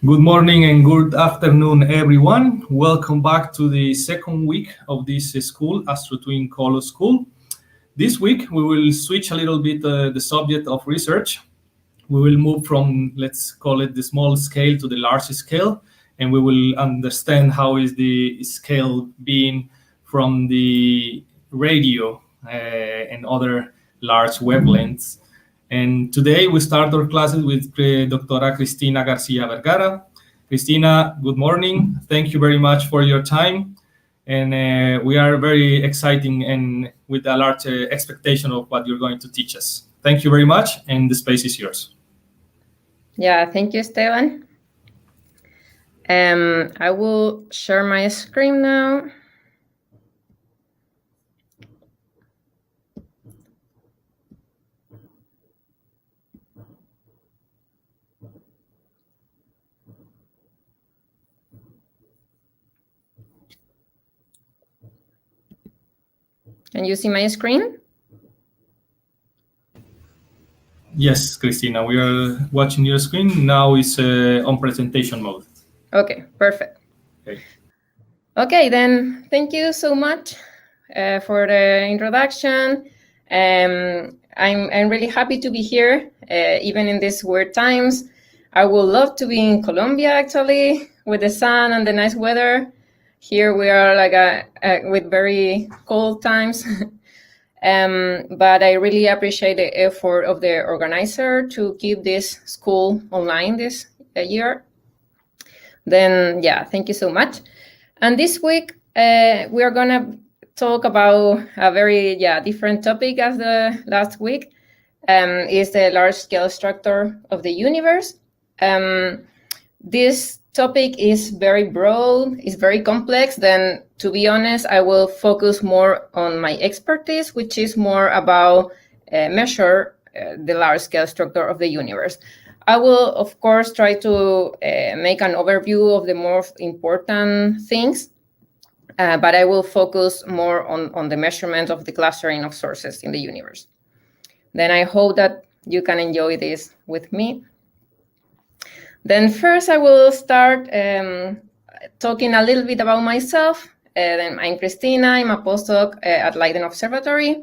Good morning and good afternoon, everyone. Welcome back to the second week of this school, AstrotwinColo School. This week, we will switch a little bit the subject of research. We will move from, let's call it the small scale to the large scale, and we will understand how is the scale being from the radio and other large wavelengths. And today we start our classes with Dra. Cristina Garcia Vergara. Cristina, good morning. Thank you very much for your time. And we are very exciting and with a large expectation of what you're going to teach us. Thank you very much, and the space is yours. Yeah, thank you, Esteban. I will share my screen now. Can you see my screen? Yes, Cristina, we are watching your screen. Now it's on presentation mode. Okay, perfect. Okay, then thank you so much for the introduction. I'm really happy to be here, even in these weird times. I would love to be in Colombia, actually, with the sun and the nice weather. Here we are with very cold times. But I really appreciate the effort of the organizer to keep this school online this year. Then, yeah, thank you so much. And this week, we are going to talk about a very different topic as the last week, is the large-scale structure of the universe. This topic is very broad, it's very complex. Then, to be honest, I will focus more on my expertise, which is more about measure the large-scale structure of the universe. I will, of course, try to make an overview of the most important things, but I will focus more on the measurement of the clustering of sources in the universe. Then I hope that you can enjoy this with me. Then first, I will start talking a little bit about myself. Then I'm Cristina. I'm a postdoc at Leiden Observatory.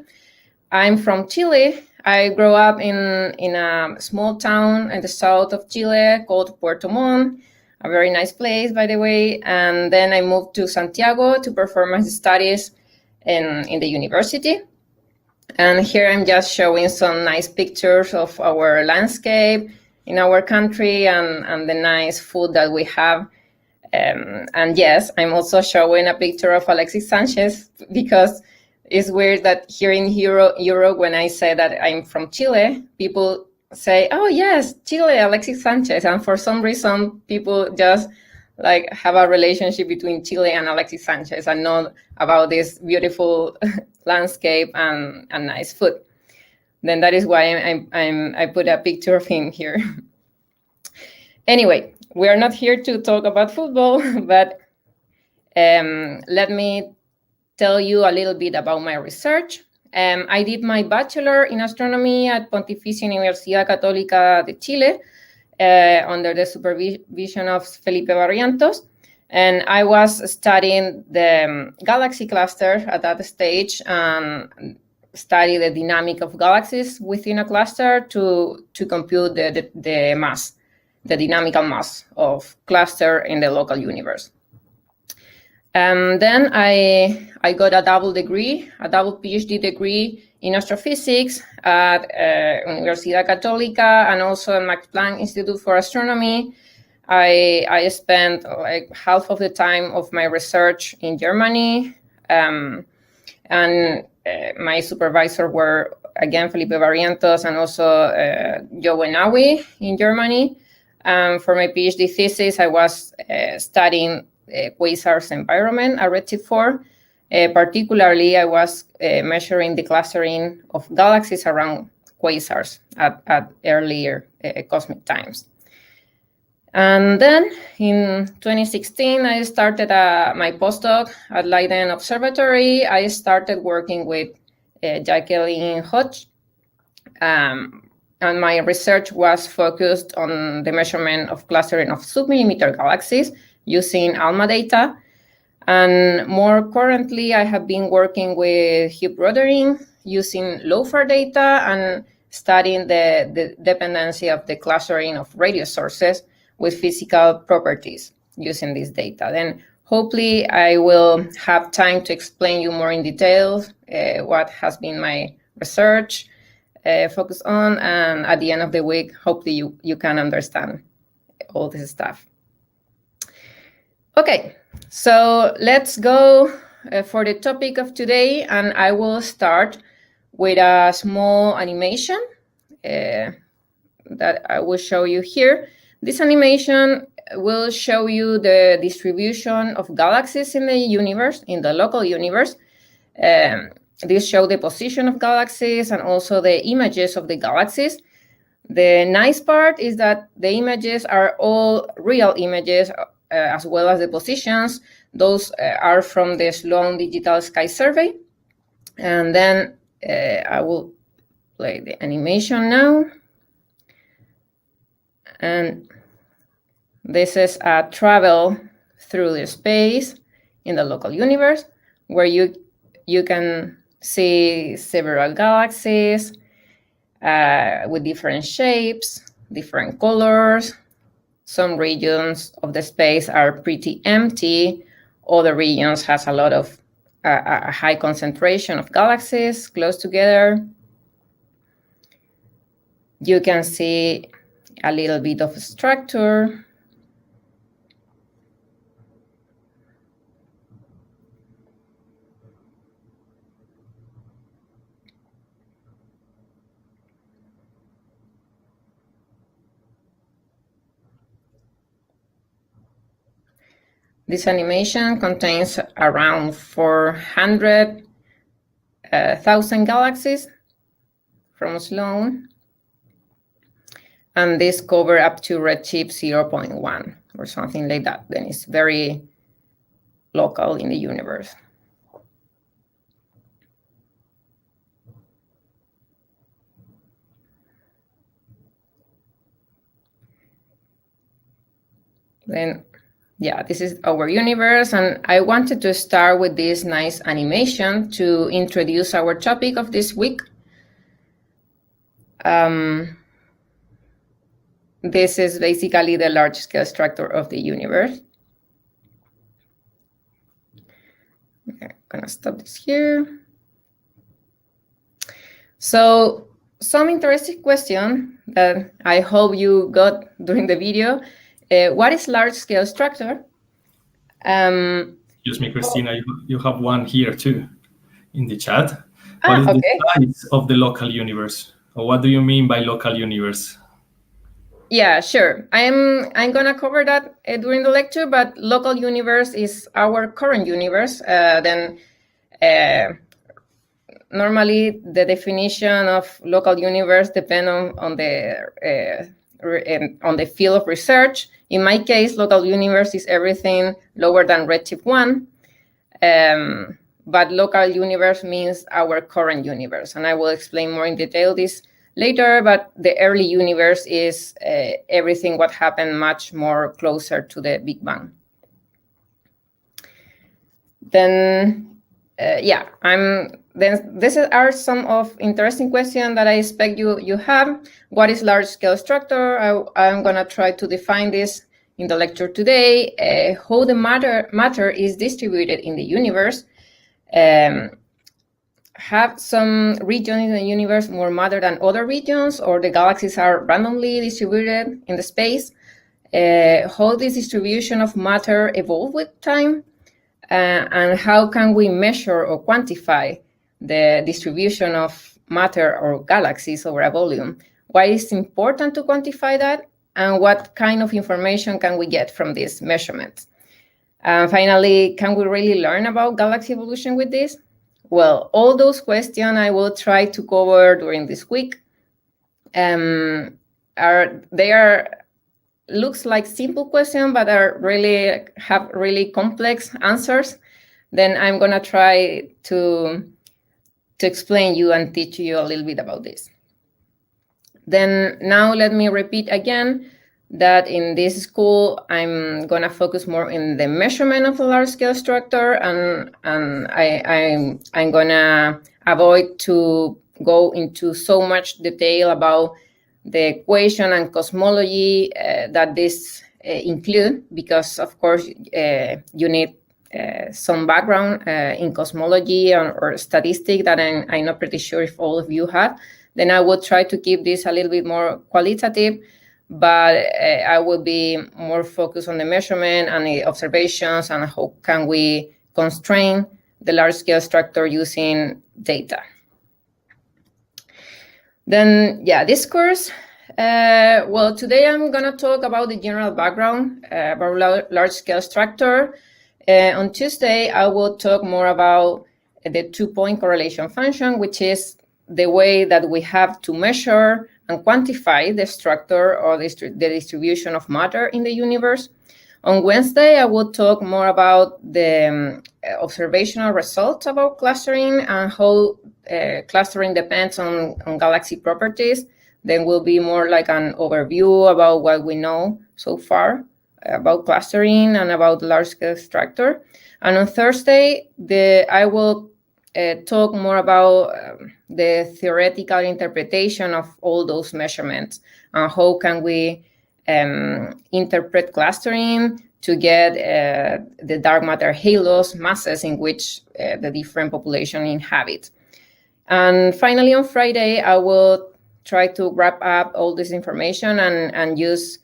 I'm from Chile. I grew up in a small town in the south of Chile called Puerto Montt, a very nice place, by the way. And then I moved to Santiago to perform my studies in the university. And here I'm just showing some nice pictures of our landscape in our country and the nice food that we have. And yes, I'm also showing a picture of Alexis Sanchez, because it's weird that here in Europe, when I say that I'm from Chile, people say, oh yes, Chile, Alexis Sanchez. And for some reason, people just have a relationship between Chile and Alexis Sanchez and not about this beautiful landscape and nice food. Then that is why I put a picture of him here. Anyway, we are not here to talk about football, but let me tell you a little bit about my research. I did my bachelor in astronomy at Pontificia Universidad Católica de Chile under the supervision of Felipe Barrientos. And I was studying the galaxy cluster at that stage and study the dynamic of galaxies within a cluster to compute the mass, the dynamical mass of cluster in the local universe. Then I got a double PhD degree in astrophysics at Universidad Católica and also at Max Planck Institute for Astronomy. I spent half of the time of my research in Germany, and my supervisor were again Felipe Barrientos and also Joe Nawi in Germany. For my PhD thesis, I was studying quasars environment at Redshift 4. Particularly, I was measuring the clustering of galaxies around quasars at earlier cosmic times. And then in 2016, I started my postdoc at Leiden Observatory. I started working with Jacqueline Hodge and my research was focused on the measurement of clustering of submillimeter galaxies using ALMA data. And more currently, I have been working with Hugh Brodering using LOFAR data and studying the dependency of the clustering of radio sources with physical properties using this data. Then hopefully I will have time to explain you more in detail what has been my research focused on, and at the end of the week, hopefully you can understand all this stuff. Okay, so let's go for the topic of today, and I will start with a small animation that I will show you here. This animation will show you the distribution of galaxies in the universe, in the local universe. This shows the position of galaxies and also the images of the galaxies. The nice part is that the images are all real images, as well as the positions. Those are from the Sloan Digital Sky Survey. And then I will play the animation now. And this is a travel through the space in the local universe, where you can see several galaxies with different shapes, different colors. Some regions of the space are pretty empty. Other regions has a lot of a high concentration of galaxies close together. You can see a little bit of structure. This animation contains around 400,000 galaxies from Sloan. And this cover up to redshift 0.1 or something like that. Then it's very local in the universe. Then, yeah, this is our universe. And I wanted to start with this nice animation to introduce our topic of this week. This is basically the large-scale structure of the universe. Okay, I'm gonna stop this here. So some interesting question that I hope you got during the video. What is large-scale structure? Excuse me, Christina, you have one here too in the chat. What is okay. the size of the local universe? Or what do you mean by local universe? Yeah, sure. I'm gonna cover that during the lecture, but local universe is our current universe. Normally the definition of local universe depends on the field of research. In my case, local universe is everything lower than redshift 1. But local universe means our current universe, and I will explain more in detail this later, but the early universe is everything what happened much more closer to the Big Bang. Then, these are some of interesting questions that I expect you have. What is large-scale structure? I'm gonna try to define this in the lecture today. How the matter is distributed in the universe. Have some regions in the universe more matter than other regions, or the galaxies are randomly distributed in the space? How this distribution of matter evolve with time? And how can we measure or quantify the distribution of matter or galaxies over a volume? Why is it important to quantify that? And what kind of information can we get from these measurements? Finally, can we really learn about galaxy evolution with this? Well, all those questions I will try to cover during this week. Looks like simple questions, but have really complex answers. Then I'm gonna try to explain you and teach you a little bit about this. Then now let me repeat again that in this school, I'm going to focus more in the measurement of the large-scale structure, and I'm going to avoid to go into so much detail about the equation and cosmology that this include, because of course you need some background in cosmology or statistic that I'm not pretty sure if all of you have. Then I will try to keep this a little bit more qualitative, but I will be more focused on the measurement and the observations and how can we constrain the large-scale structure using data. Then, yeah, this course, well, today I'm going to talk about the general background about large-scale structure. On Tuesday, I will talk more about the two-point correlation function, which is the way that we have to measure and quantify the structure or the distribution of matter in the universe. On Wednesday, I will talk more about the observational results about clustering and how clustering depends on galaxy properties. Then will be more like an overview about what we know so far about clustering and about large-scale structure. And on Thursday, I will talk more about the theoretical interpretation of all those measurements and how can we interpret clustering to get the dark matter halos masses in which the different population inhabit. And finally, on Friday, I will try to wrap up all this information and use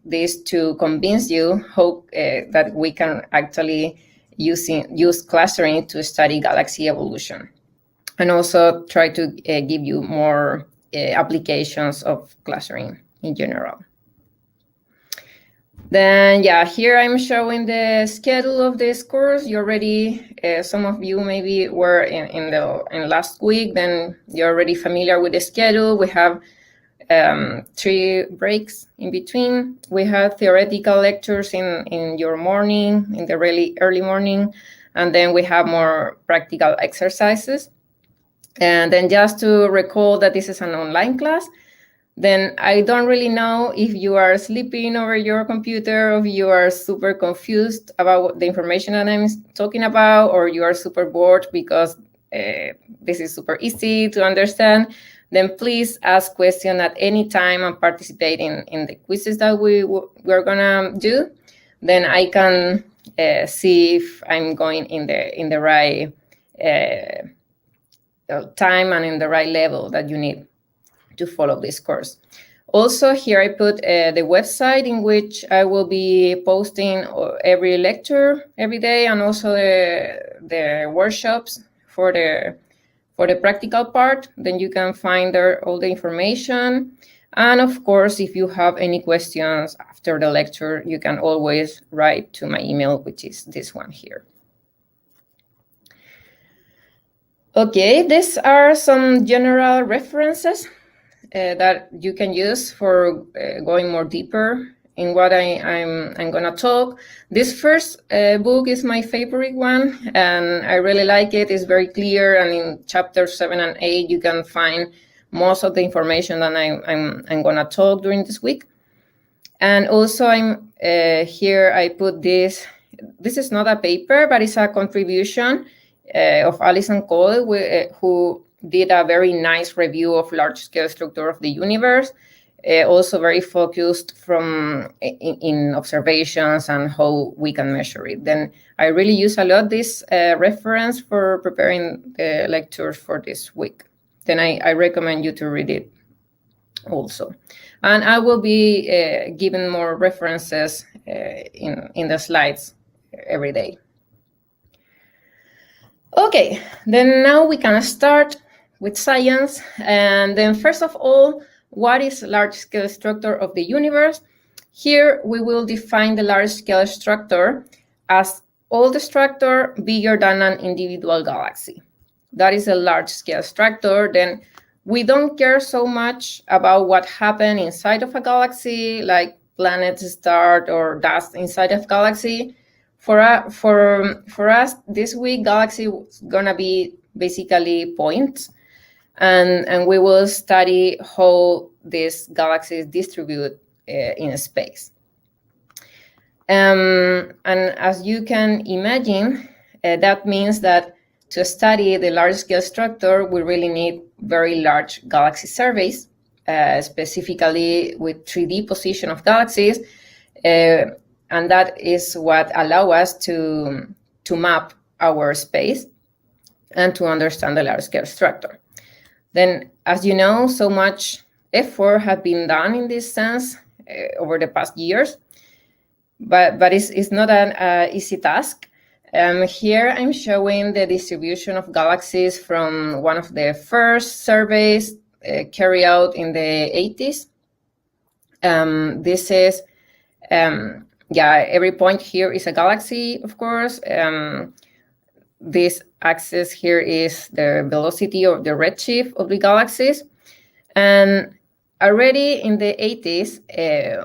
this to convince you how that we can actually use clustering to study galaxy evolution, and also try to give you more applications of clustering in general. Then, yeah, here I'm showing the schedule of this course. You already, some of you maybe were in last week, then you're already familiar with the schedule. We have 3 breaks in between. We have theoretical lectures in your morning, in the really early morning, and then we have more practical exercises. And then just to recall that this is an online class, then I don't really know if you are sleeping over your computer, or if you are super confused about the information that I'm talking about, or you are super bored because this is super easy to understand. Then please ask questions at any time and participate in the quizzes that we're gonna do. Then I can see if I'm going in the right time and in the right level that you need to follow this course. Also, here I put the website in which I will be posting every lecture every day, and also the workshops for the practical part. Then you can find there all the information. And of course, if you have any questions after the lecture, you can always write to my email, which is this one here. Okay, these are some general references that you can use for going more deeper in what I'm going to talk. This first book is my favorite one, and I really like it. It's very clear, and in chapters 7 and 8, you can find most of the information that I'm going to talk during this week. And also, here I put this. This is not a paper, but it's a contribution of Alison Cole, who did a very nice review of large-scale structure of the universe, also very focused in observations and how we can measure it. Then I really use a lot this reference for preparing the lectures for this week. Then I recommend you to read it also. And I will be giving more references in the slides every day. Okay, then now we can start with science. And then first of all, what is large-scale structure of the universe? Here we will define the large-scale structure as all the structure bigger than an individual galaxy. That is a large-scale structure. Then we don't care so much about what happened inside of a galaxy, like planets, stars, or dust inside of galaxy. For us this week, galaxy is gonna be basically points. and we will study how these galaxies distribute in space. And as you can imagine, that means that to study the large-scale structure, we really need very large galaxy surveys, specifically with 3D position of galaxies, and that is what allows us to map our space and to understand the large-scale structure. Then, as you know, so much effort has been done in this sense over the past years, but it's not an easy task. Here I'm showing the distribution of galaxies from one of the first surveys carried out in the 80s. This is, every point here is a galaxy, of course. This axis here is the velocity or the redshift of the galaxies. And already in the 80s,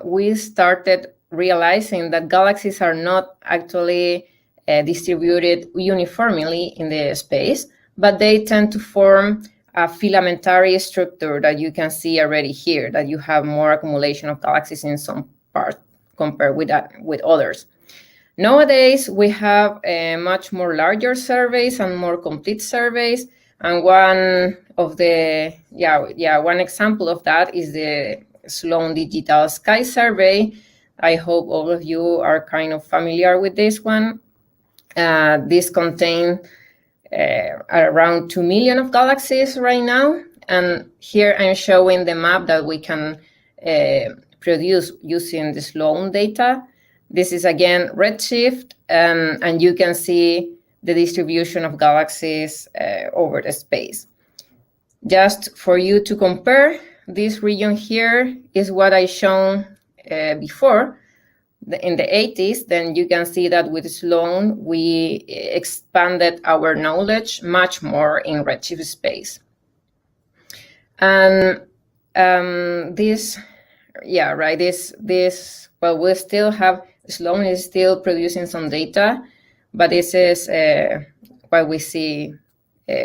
we started realizing that galaxies are not actually distributed uniformly in the space, but they tend to form a filamentary structure that you can see already here, that you have more accumulation of galaxies in some parts compared with others. Nowadays, we have much more larger surveys and more complete surveys. And one example of that is the Sloan Digital Sky Survey. I hope all of you are kind of familiar with this one. This contains around 2 million of galaxies right now. And here I'm showing the map that we can produce using the Sloan data. This is again redshift, and you can see the distribution of galaxies over the space. Just for you to compare, this region here is what I shown before in the 80s. Then you can see that with Sloan, we expanded our knowledge much more in redshift space. And we still have, Sloan is still producing some data, but this is what we see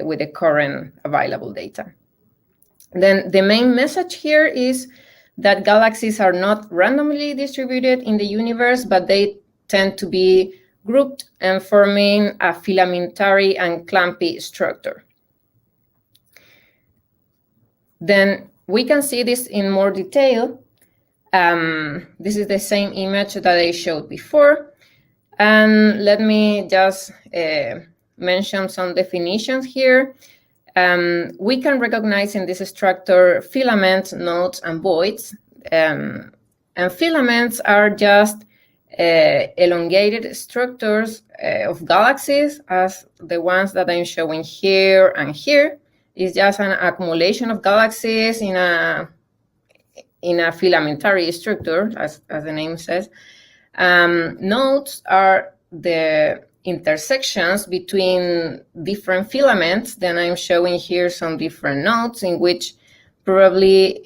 with the current available data. Then the main message here is that galaxies are not randomly distributed in the universe, but they tend to be grouped and forming a filamentary and clumpy structure. Then we can see this in more detail. This is the same image that I showed before. And let me just mention some definitions here. We can recognize in this structure filaments, nodes, and voids. And filaments are just elongated structures of galaxies, as the ones that I'm showing here and here. It's just an accumulation of galaxies in a filamentary structure, as the name says. Nodes are the intersections between different filaments. Then I'm showing here some different nodes in which probably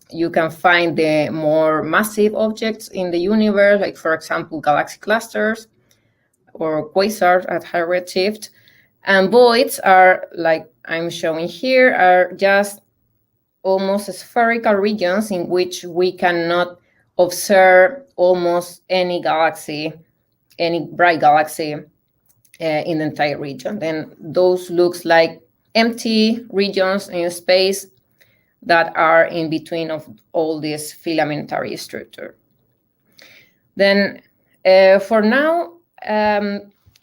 you can find the more massive objects in the universe, like, for example, galaxy clusters or quasars at high redshift. And voids are, like I'm showing here, are just almost spherical regions in which we cannot observe almost any galaxy, any bright galaxy in the entire region. Then those looks like empty regions in space that are in between of all this filamentary structure. Then for now,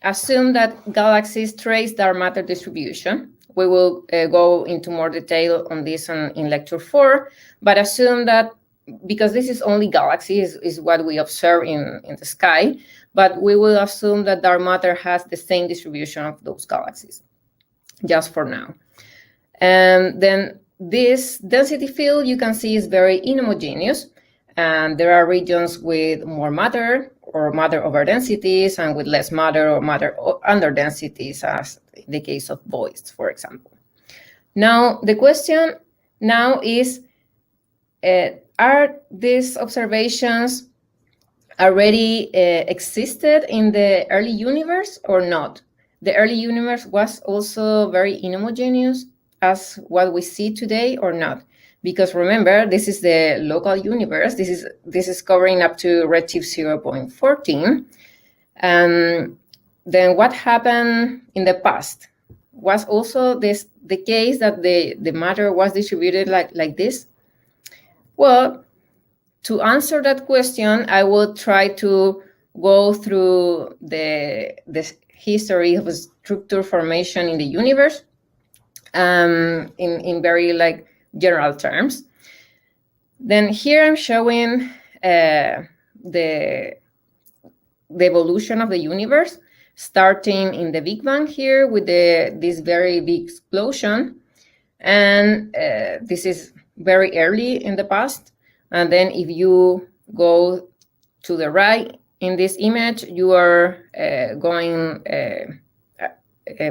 assume that galaxies trace dark matter distribution. We will go into more detail on this in lecture 4, but assume that, because this is only galaxies, is what we observe in the sky, but we will assume that dark matter has the same distribution of those galaxies, just for now. And then this density field, you can see, is very inhomogeneous, and there are regions with more matter or matter over densities, and with less matter or matter under densities, as in the case of voids, for example. Now, the question now is, are these observations already existed in the early universe or not? The early universe was also very inhomogeneous, as what we see today or not? Because remember, this is the local universe. This is covering up to redshift 0.14. And then what happened in the past? Was also the case that the matter was distributed like this? Well, to answer that question, I will try to go through the history of structure formation in the universe in very general terms. Then here I'm showing the evolution of the universe, starting in the Big Bang here with this very big explosion. And this is very early in the past. And then if you go to the right in this image, you are going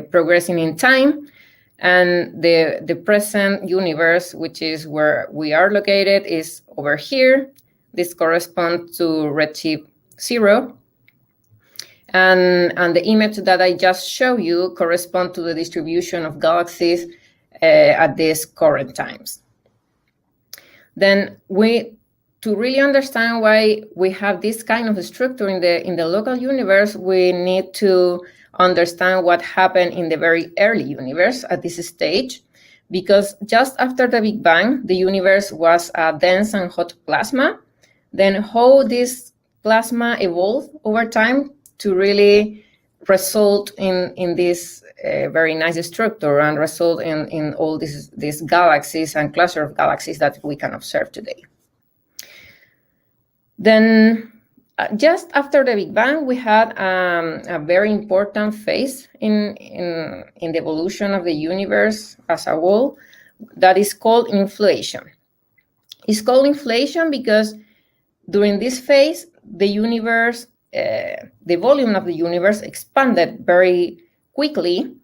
progressing in time. And the present universe, which is where we are located, is over here. This corresponds to redshift 0. And the image that I just showed you corresponds to the distribution of galaxies at these current times. Then to really understand why we have this kind of structure in the local universe, we need to understand what happened in the very early universe at this stage, because just after the Big Bang, the universe was a dense and hot plasma. Then how this plasma evolved over time to really result in this very nice structure and result in all these galaxies and cluster of galaxies that we can observe today. Then just after the Big Bang, we had a very important phase in the evolution of the universe as a whole that is called inflation. It's called inflation because during this phase, the universe, the volume of the universe expanded very quickly.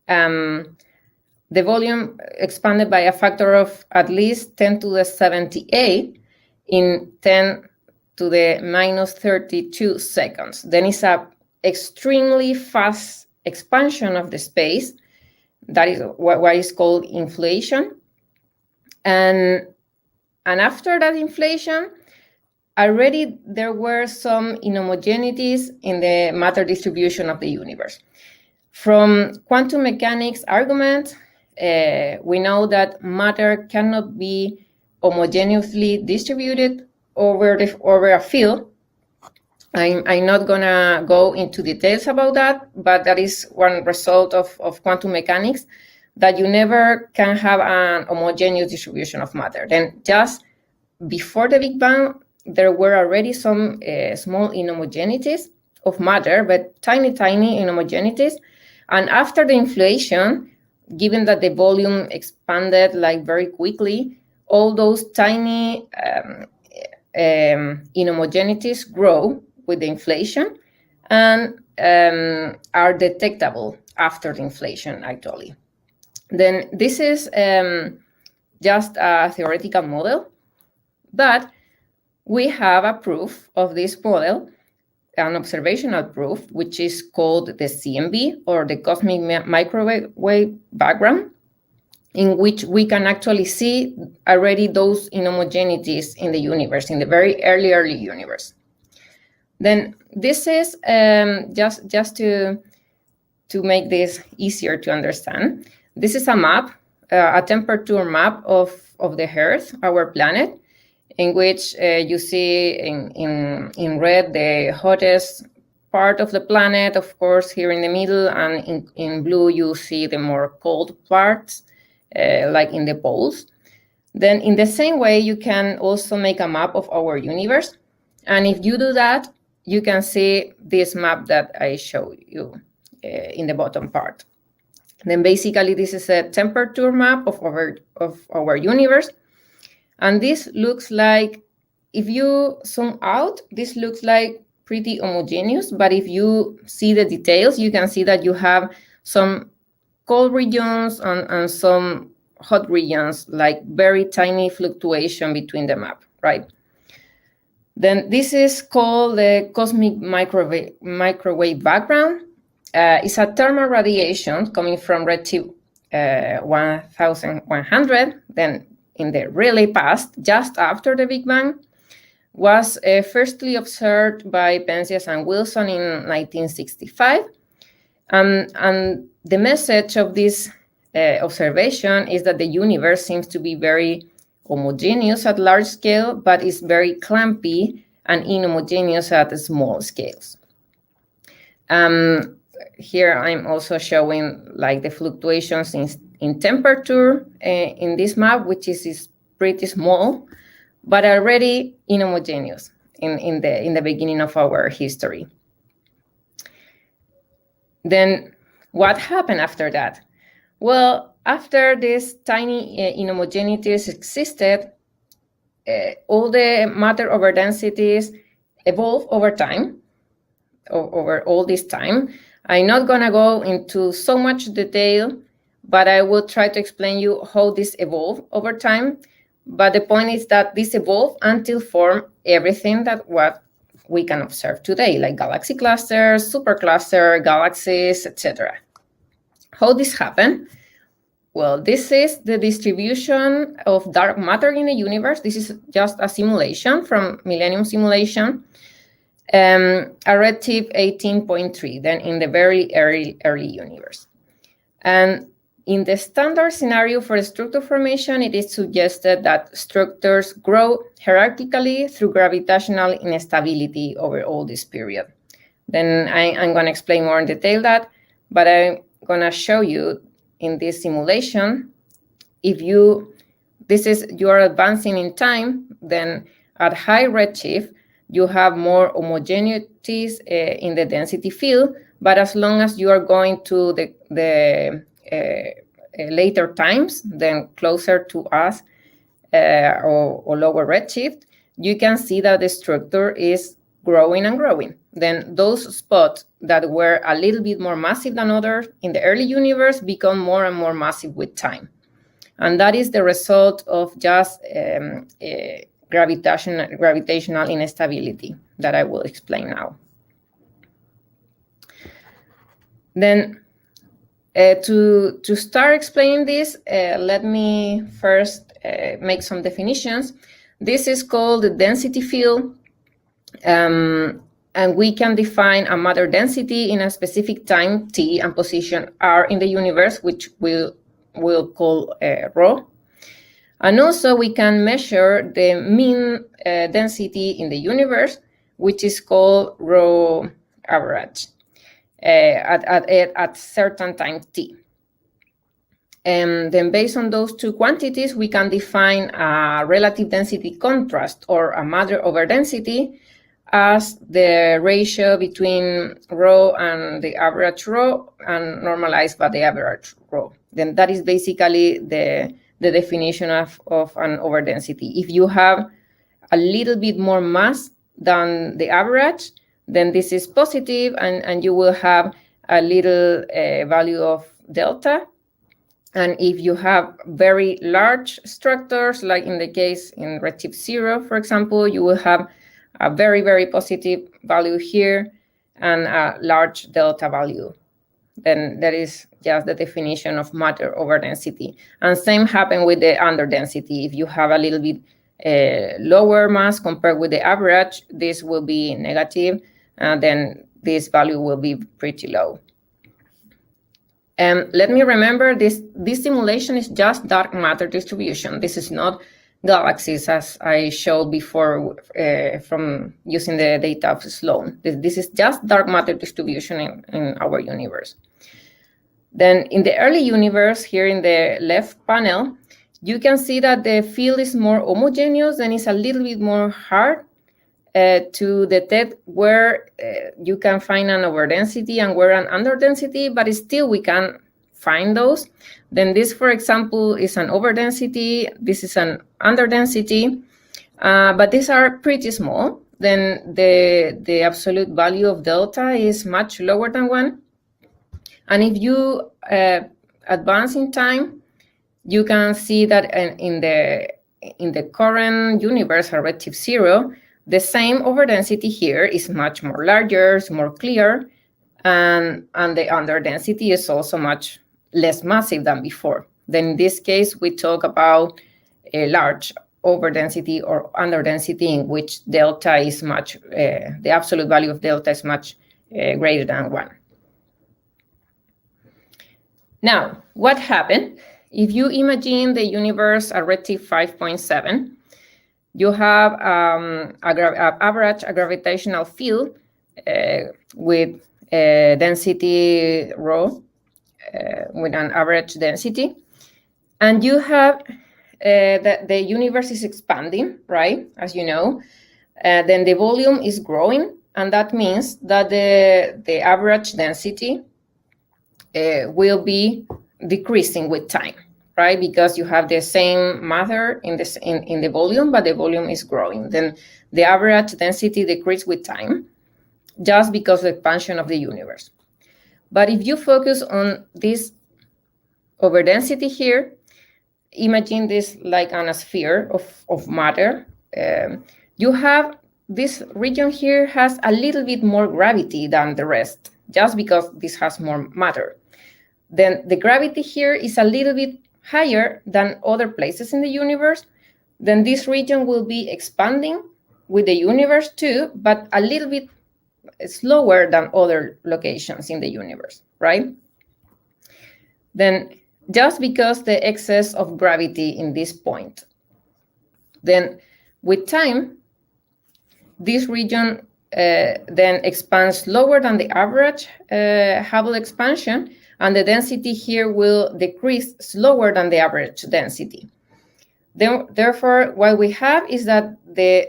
The volume expanded by a factor of at least 10 to the 78 in 10 to the minus 32 seconds. Then it's an extremely fast expansion of the space. That is what is called inflation. And after that inflation, already there were some inhomogeneities in the matter distribution of the universe. From quantum mechanics argument, we know that matter cannot be homogeneously distributed over a field. I'm not gonna go into details about that, but that is one result of quantum mechanics, that you never can have an homogeneous distribution of matter. Then just before the Big Bang, there were already some small inhomogeneities of matter, but tiny inhomogeneities. And after the inflation, given that the volume expanded very quickly, all those tiny inhomogeneities grow with the inflation and are detectable after the inflation, actually. Then this is just a theoretical model, but we have a proof of this model, an observational proof, which is called the CMB, or the cosmic microwave background, in which we can actually see already those inhomogeneities in the universe, in the very early universe. Then this is just to make this easier to understand. This is a map, a temperature map of the Earth, our planet, in which you see in red the hottest part of the planet, of course, here in the middle, and in blue you see the more cold parts, like in the poles. Then in the same way, you can also make a map of our universe. And if you do that, you can see this map that I showed you in the bottom part. Then basically this is a temperature map of our universe. And this looks like, if you zoom out, this looks like pretty homogeneous. But if you see the details, you can see that you have some cold regions and some hot regions, like very tiny fluctuation between the map, right? Then this is called the cosmic microwave background. It's a thermal radiation coming from redshift 1100, then in the really past, just after the Big Bang, was firstly observed by Penzias and Wilson in 1965. And the message of this observation is that the universe seems to be very homogeneous at large scale, but is very clumpy and inhomogeneous at small scales. Here I'm also showing like the fluctuations in temperature in this map, which is pretty small, but already inhomogeneous in the beginning of our history. Then what happened after that? Well, after these tiny inhomogeneities existed, all the matter over densities evolve over time, over all this time. I'm not gonna go into so much detail, but I will try to explain you how this evolved over time. But the point is that this evolved until form everything that what we can observe today, like galaxy clusters, supercluster, galaxies, etc. How this happened? Well, this is the distribution of dark matter in the universe. This is just a simulation from Millennium Simulation, a redshift 18.3, then in the very early universe. And in the standard scenario for structure formation, it is suggested that structures grow hierarchically through gravitational instability over all this period. Then I'm going to explain more in detail that, but I'm going to show you in this simulation, if you are advancing in time, then at high redshift, you have more homogeneities in the density field, but as long as you are going to the later times, then closer to us or lower redshift, you can see that the structure is growing and growing. Then those spots that were a little bit more massive than others in the early universe become more and more massive with time. And that is the result of just gravitational instability that I will explain now. Then to start explaining this, let me first make some definitions. This is called the density field, and we can define a matter density in a specific time t and position r in the universe, which we'll call rho. And also we can measure the mean density in the universe, which is called rho average at certain time t. And then based on those two quantities, we can define a relative density contrast or a matter over density as the ratio between rho and the average rho and normalized by the average rho. Then that is basically the definition of an overdensity. If you have a little bit more mass than the average, then this is positive and you will have a little value of delta. And if you have very large structures, like in the case in redshift 0, for example, you will have a very, very positive value here and a large delta value. Then that is just the definition of matter over density. And same happen with the underdensity. If you have a little bit lower mass compared with the average, this will be negative, and then this value will be pretty low. Let me remember this simulation is just dark matter distribution. This is not galaxies, as I showed before from using the data of Sloan. This is just dark matter distribution in our universe. Then in the early universe, here in the left panel, you can see that the field is more homogeneous and it's a little bit more hard to detect where you can find an overdensity and where an underdensity, but still we can find those. Then this, for example, is an overdensity. This is an underdensity, but these are pretty small. Then the absolute value of delta is much lower than 1. And if you advance in time, you can see that in the current universe, at redshift 0, the same overdensity here is much more larger, it's more clear, and the underdensity is also much less massive than before. Then in this case, we talk about a large overdensity or underdensity in which delta is much, the absolute value of delta is much greater than 1. Now, what happened? If you imagine the universe at redshift 5.7, you have average gravitational field with density rho, with an average density. And you have that the universe is expanding, right? As you know, then the volume is growing, and that means that the average density will be decreasing with time, right? Because you have the same matter in the volume, but the volume is growing. Then the average density decreases with time, just because of the expansion of the universe. But if you focus on this overdensity here, imagine this like on a sphere of matter. You have this region here has a little bit more gravity than the rest, just because this has more matter. Then the gravity here is a little bit higher than other places in the universe. Then this region will be expanding with the universe too, but a little bit slower than other locations in the universe, right? Then just because the excess of gravity in this point. Then with time, this region then expands lower than the average Hubble expansion, and the density here will decrease slower than the average density. Therefore, what we have is that the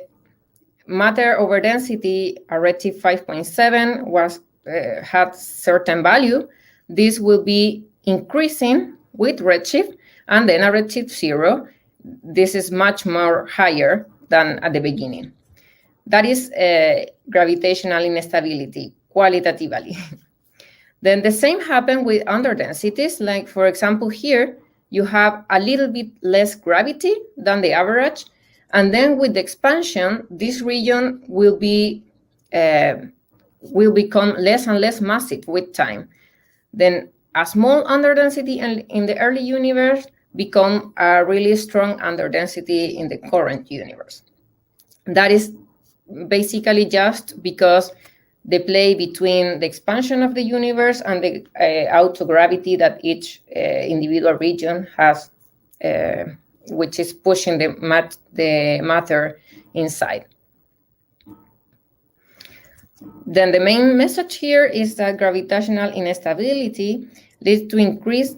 matter over density at redshift 5.7 was had certain value. This will be increasing with redshift, and then at redshift 0, this is much more higher than at the beginning. That is gravitational instability, qualitatively. Then the same happened with underdensities. Like, for example, here, you have a little bit less gravity than the average. And then with the expansion, this region will become less and less massive with time. Then a small underdensity in the early universe become a really strong underdensity in the current universe. That is basically just because the play between the expansion of the universe and the autogravity that each individual region has, which is pushing the matter inside. Then the main message here is that gravitational instability leads to increase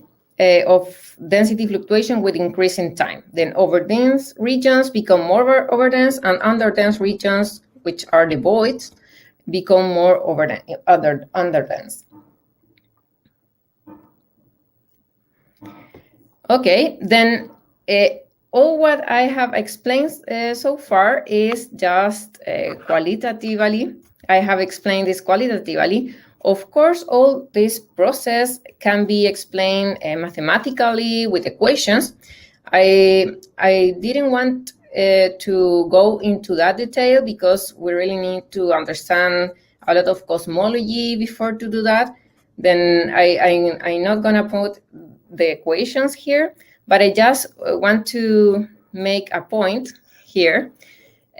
of density fluctuation with increase in time. Then overdense regions become more overdense, and underdense regions, which are the voids, become more underdense. Okay, then all what I have explained so far is just qualitatively. I have explained this qualitatively. Of course, all this process can be explained mathematically with equations. I didn't want to go into that detail because we really need to understand a lot of cosmology before to do that. Then I'm not gonna put the equations here, but I just want to make a point here.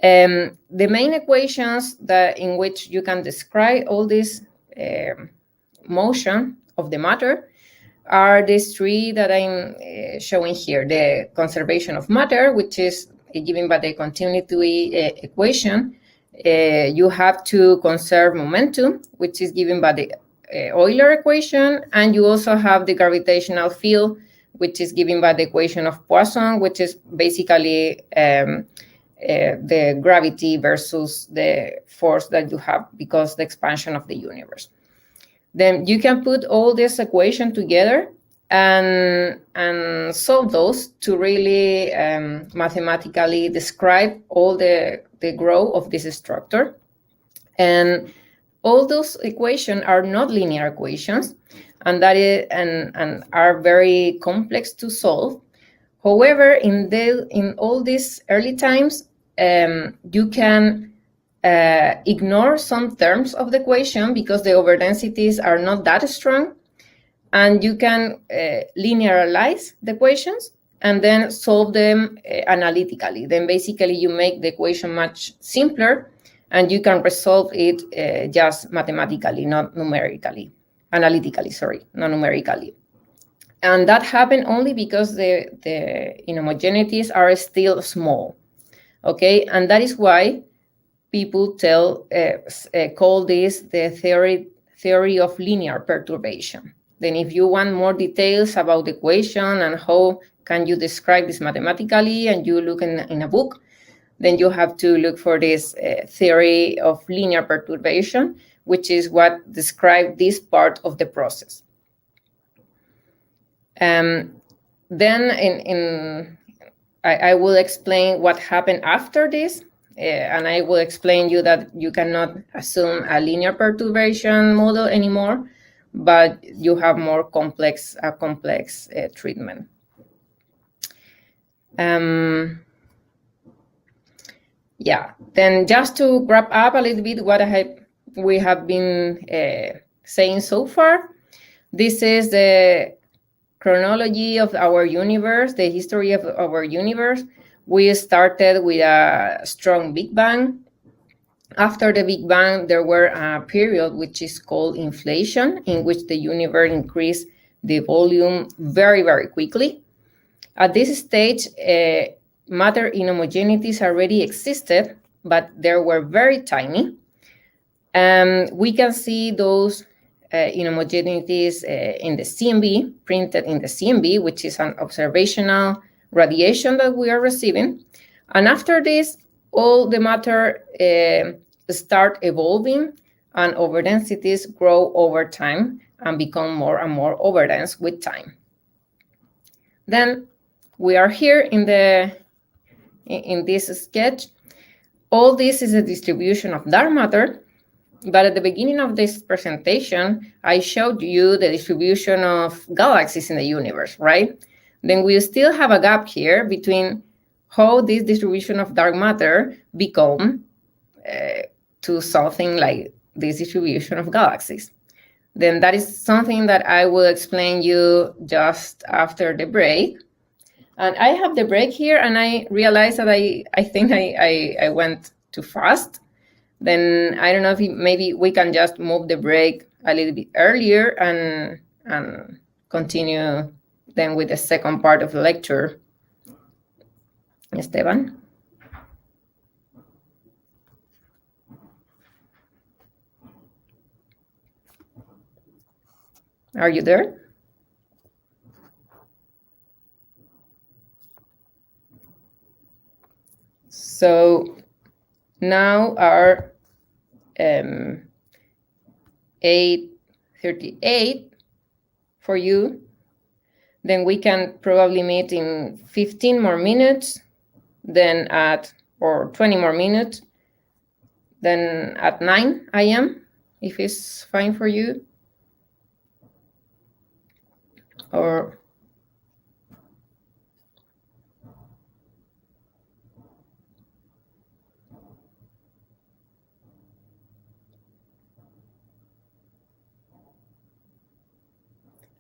The main equations in which you can describe all this motion of the matter are these three that I'm showing here. The conservation of matter, which is given by the continuity equation. You have to conserve momentum, which is given by the Euler equation, and you also have the gravitational field, which is given by the equation of Poisson, which is basically the gravity versus the force that you have because the expansion of the universe. Then you can put all this equation together and solve those to really mathematically describe all the growth of this structure. And all those equations are not linear equations, and that is and are very complex to solve. However, in all these early times, you can ignore some terms of the equation because the overdensities are not that strong. and you can linearize the equations and then solve them analytically. Then basically you make the equation much simpler, and you can resolve it just mathematically, not numerically, analytically, sorry, not numerically. And that happened only because the inhomogeneities are still small, okay? And that is why people call this the theory of linear perturbation. Then if you want more details about the equation and how can you describe this mathematically, and you look in a book, then you have to look for this theory of linear perturbation, which is what describes this part of the process. Then I will explain what happened after this, and I will explain you that you cannot assume a linear perturbation model anymore, but you have more complex treatment. Yeah, then just to wrap up a little bit what we have been saying so far, this is the chronology of our universe, the history of our universe. We started with a strong Big Bang. After the Big Bang, there were a period which is called inflation, in which the universe increased the volume very, very quickly. At this stage, matter inhomogeneities already existed, but they were very tiny. We can see those inhomogeneities in the CMB, printed in the CMB, which is an observational radiation that we are receiving. And after this, all the matter start evolving, and overdensities grow over time and become more and more overdense with time. Then we are here in this sketch. All this is a distribution of dark matter, but at the beginning of this presentation, I showed you the distribution of galaxies in the universe, right? Then we still have a gap here between how this distribution of dark matter become to something like this distribution of galaxies. Then that is something that I will explain you just after the break. And I have the break here, and I realized that I think I went too fast. Then I don't know if maybe we can just move the break a little bit earlier and continue then with the second part of the lecture. Esteban? Are you there? So now are 8:38 for you. Then we can probably meet in 15 more minutes, then or 20 more minutes, then at 9 a.m., if it's fine for you. Or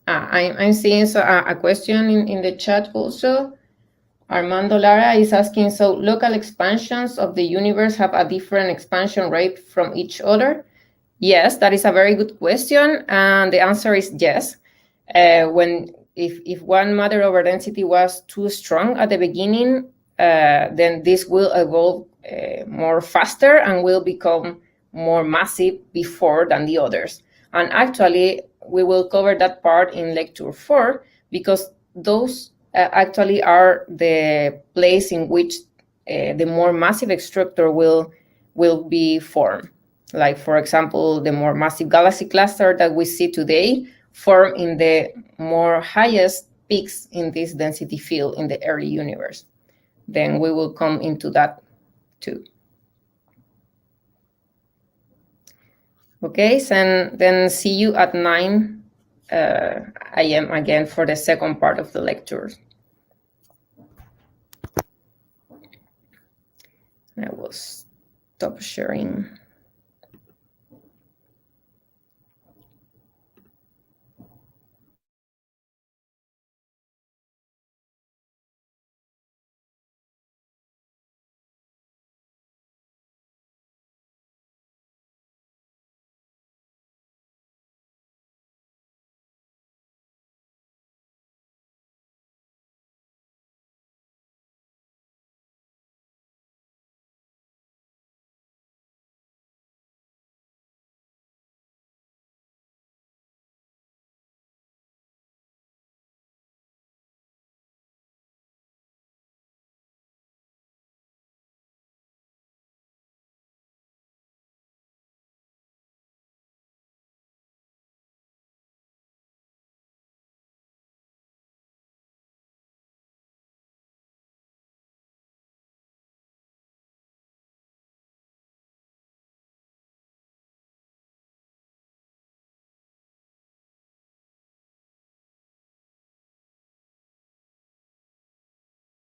I'm seeing a question in the chat also. Armando Lara is asking, so local expansions of the universe have a different expansion rate from each other? Yes, that is a very good question, and the answer is yes. If one matter over density was too strong at the beginning, then this will evolve more faster and will become more massive before than the others. And actually, we will cover that part in lecture 4, because those actually are the place in which the more massive structure will be formed. Like, for example, the more massive galaxy cluster that we see today form in the more highest peaks in this density field in the early universe. Then we will come into that too. Okay, so then see you at 9 a.m. again for the second part of the lecture. I will stop sharing.